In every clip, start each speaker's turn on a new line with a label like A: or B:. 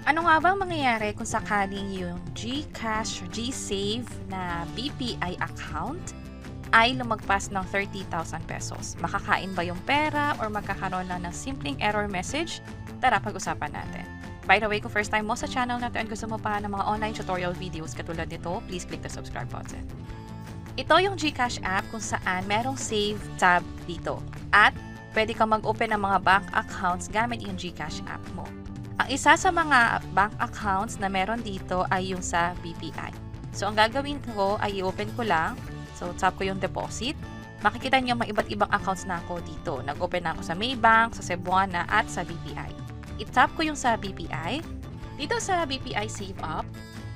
A: Ano nga bang mangyayari kung sakaling yung GCash or GSave na BPI account ay lumagpas ng 30,000 pesos? Makakain ba yung pera or magkakaroon lang ng simpleng error message? Tara, pag-usapan natin. By the way, kung first time mo sa channel na to and gusto mo pa ng mga online tutorial videos katulad nito, please click the subscribe button. Ito yung GCash app kung saan merong save tab dito. At pwede kang mag-open ng mga bank accounts gamit yung GCash app mo. Ang isa sa mga bank accounts na meron dito ay yung sa BPI. So, ang gagawin ko ay i-open ko lang. So, tap ko yung deposit. Makikita niyo may iba't ibang accounts na ako dito. Nag-open na ako sa Maybank, sa Cebuana, at sa BPI. I-tap ko yung sa BPI. Dito sa BPI Save Up,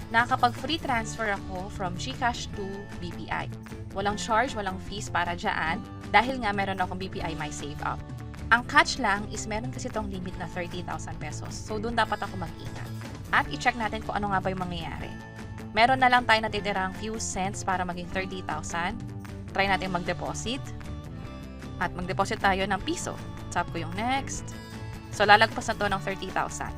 A: nakakapag-free transfer ako from GCash to BPI. Walang charge, walang fees para dyan dahil nga meron akong BPI My Save Up. Ang catch lang is meron kasi itong limit na 30,000 pesos. So, doon dapat ako mag-ingat. At i-check natin kung ano nga ba yung mangyayari. Meron na lang tayo natitirang few cents para maging 30,000. Try natin mag-deposit. At mag-deposit tayo ng piso. Tap ko yung next. So, lalagpas na to ng 30,000.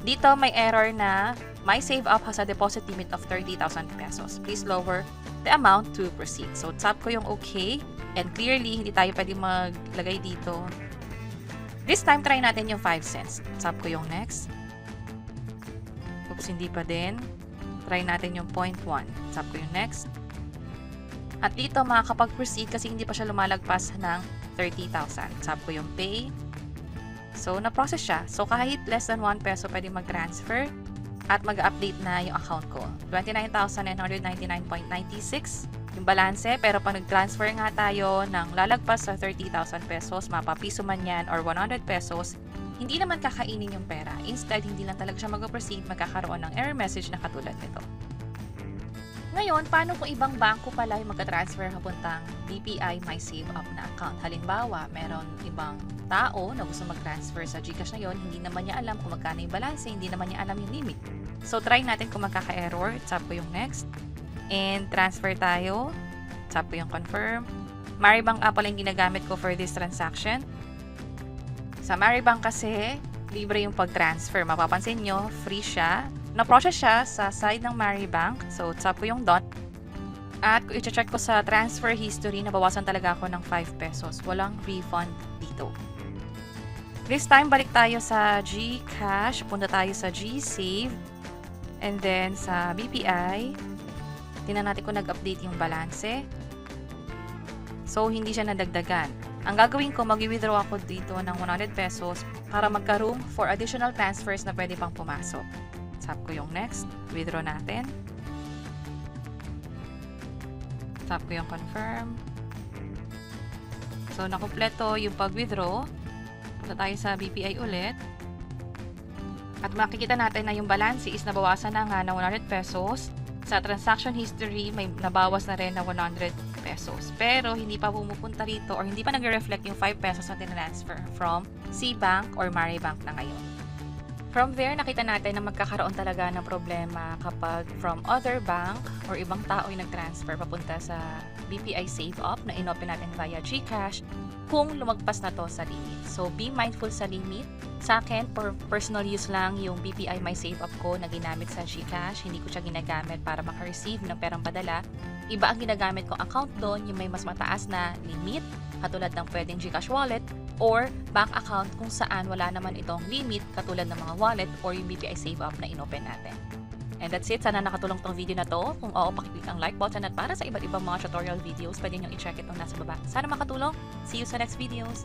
A: Dito may error na My Save Up has a deposit limit of 30,000 pesos. Please lower the amount to proceed. So, tap ko yung okay. And clearly, hindi tayo pwede maglagay dito. This time, try natin yung 5 cents. Tap ko yung next. Oops, hindi pa din. Try natin yung 0.1. Tap ko yung next. At dito, makakapag-proceed kasi hindi pa siya lumalagpas ng 30,000. Tap ko yung pay. So, na-process siya. So, kahit less than 1 peso pwede mag-transfer at mag-update na yung account ko. 29,999.96 yung balanse, pero pag nag-transfer nga tayo ng lalagpas sa 30,000 pesos, mapapiso man yan or 100 pesos, hindi naman kakainin yung pera. Instead, hindi lang talaga siya mag-proceed, magkakaroon ng error message na katulad nito. Ngayon, paano kung ibang bangko pala yung mag-transfer papuntang BPI My Save Up na account? Halimbawa, meron ibang tao na gusto mag-transfer sa GCash na yon, hindi naman niya alam kung magkano yung balanse, hindi naman niya alam yung limit. So, try natin kung magkaka-error. Tap ko yung next. And transfer tayo. Tap ko yung confirm. Maribank app pala yung ginagamit ko for this transaction. Sa Maribank kasi, libre yung pag-transfer. Mapapansin nyo, free siya. Na-process siya sa side ng Maribank. So, tap ko yung dot. At kung i-check ko sa transfer history, nabawasan talaga ako ng 5 pesos. Walang refund dito. This time, balik tayo sa GCash. Punta tayo sa GSave. And then, sa BPI. Tingnan natin kung nag-update yung balanse. So, hindi siya nadagdagan. Ang gagawin ko, mag-withdraw ako dito ng 100 pesos para magka-room for additional transfers na pwede pang pumasok. Tap ko yung next. Withdraw natin. Tap ko yung confirm. So, nakumpleto yung pag-withdraw. Punta tayo sa BPI ulit. At makikita natin na yung balance is nabawasan na nga ng 100 pesos. Sa transaction history, may nabawas na rin na 100 pesos. Pero, hindi pa pumupunta rito or hindi pa nag-reflect yung 5 pesos na tinransfer from Cbank or Maribank na ngayon. From there, nakita natin na magkakaroon talaga ng problema kapag from other bank or ibang tao yung nag-transfer papunta sa BPI Save Up na inopen natin via GCash kung lumagpas na to sa limit. So, be mindful sa limit. Sa akin, for personal use lang yung BPI My Save Up ko na ginamit sa GCash. Hindi ko siya ginagamit para maka-receive ng perang padala. Iba ang ginagamit kong account doon, yung may mas mataas na limit, katulad ng pwedeng GCash wallet or bank account kung saan wala naman itong limit katulad ng mga wallet or yung BPI Save Up na inopen natin. And that's it. Sana nakatulong tong video na to. Kung oo, pakiclick ang like button at para sa iba't ibang mga tutorial videos, pwede nyo i-check itong nasa baba. Sana makatulong. See you sa next videos.